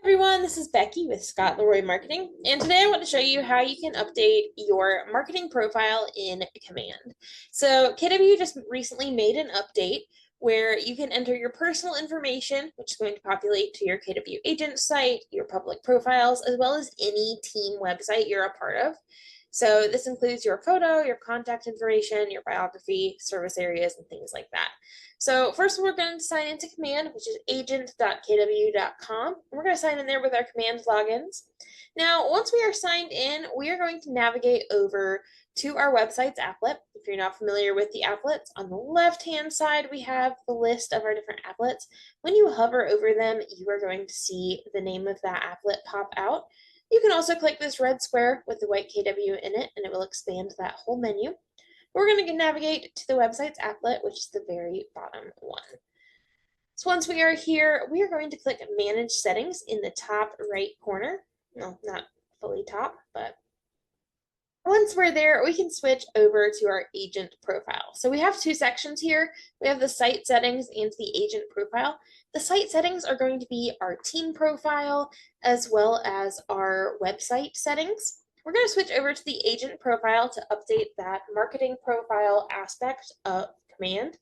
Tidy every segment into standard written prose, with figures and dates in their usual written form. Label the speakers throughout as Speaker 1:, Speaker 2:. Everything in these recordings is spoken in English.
Speaker 1: Everyone, this is Becky with Scott Leroy Marketing, and today I want to show you how you can update your marketing profile in Command. So KW just recently made an update where you can enter your personal information, which is going to populate to your KW agent site, your public profiles, as well as any team website you're a part of. So this includes your photo, your contact information, your biography, service areas, and things like that. So first we're going to sign into Command, which is agent.kw.com. We're going to sign in there with our Command logins. Now, once we are signed in, we are going to navigate over to our website's applet. If you're not familiar with the applets, on the left-hand side, we have the list of our different applets. When you hover over them, you are going to see the name of that applet pop out. You can also click this red square with the white KW in it, and it will expand that whole menu. We're going to navigate to the website's applet, which is the very bottom one. So once we are here, we are going to click Manage Settings in the top right corner. No, not fully top, but once we're there, we can switch over to our agent profile. So we have two sections here. We have the site settings and the agent profile. The site settings are going to be our team profile as well as our website settings. We're going to switch over to the agent profile to update that marketing profile aspect of Command.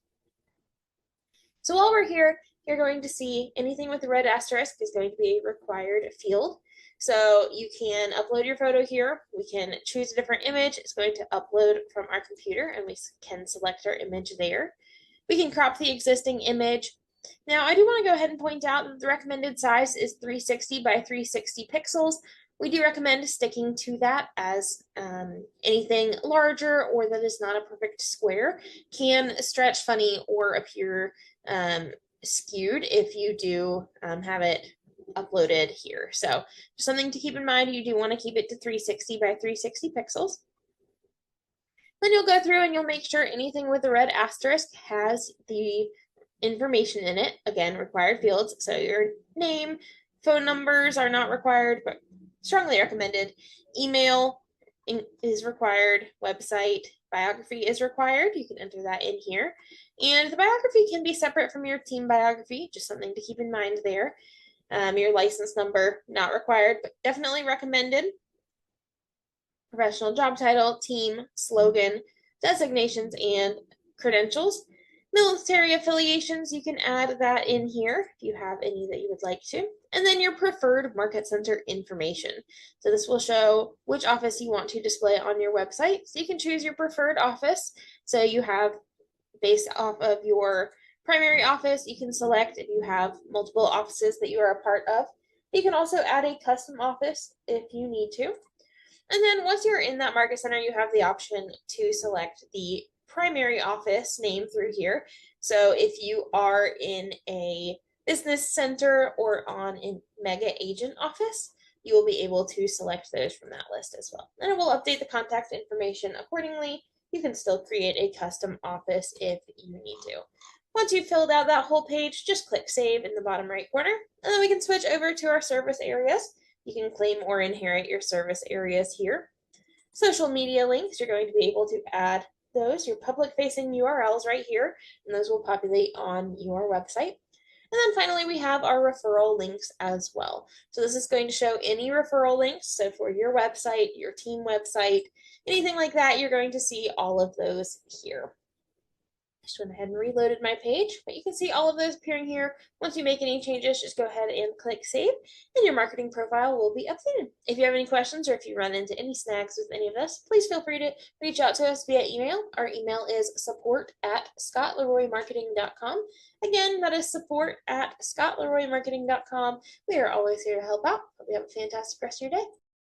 Speaker 1: So while we're here, you're going to see anything with the red asterisk is going to be a required field. So you can upload your photo here. We can choose a different image. It's going to upload from our computer and we can select our image there. We can crop the existing image. Now I do want to go ahead and point out that the recommended size is 360 by 360 pixels. We do recommend sticking to that, as anything larger or that is not a perfect square can stretch funny or appear skewed if you do have it uploaded here. So something to keep in mind, you do want to keep it to 360 by 360 pixels. Then you'll go through and you'll make sure anything with the red asterisk has the information in it. Again, required fields. So your name, phone numbers are not required, but strongly recommended. Email is required. Website, biography is required. You can enter that in here. And the biography can be separate from your team biography, just something to keep in mind there. Your license number, not required, but definitely recommended. Professional job title, team, slogan, designations, and credentials. Military affiliations, you can add that in here if you have any that you would like to. And then your preferred market center information. So this will show which office you want to display on your website. So you can choose your preferred office. So you have, based off of your primary office, you can select if you have multiple offices that you are a part of. You can also add a custom office if you need to. And then once you're in that market center, you have the option to select the primary office name through here. So if you are in a business center or on a mega agent office, you will be able to select those from that list as well. And it will update the contact information accordingly. You can still create a custom office if you need to. Once you've filled out that whole page, just click Save in the bottom right corner, and then we can switch over to our service areas. You can claim or inherit your service areas here. Social media links, you're going to be able to add those, your public-facing URLs right here, and those will populate on your website. And then finally, we have our referral links as well. So this is going to show any referral links. So for your website, your team website, anything like that, you're going to see all of those here. Just went ahead and reloaded my page, but you can see all of those appearing here. Once you make any changes, just go ahead and click Save, and your marketing profile will be updated. If you have any questions or if you run into any snags with any of this, please feel free to reach out to us via email. Our email is support@scottleroymarketing.com. Again, that is support@scottleroymarketing.com. We are always here to help out. Hope you have a fantastic rest of your day.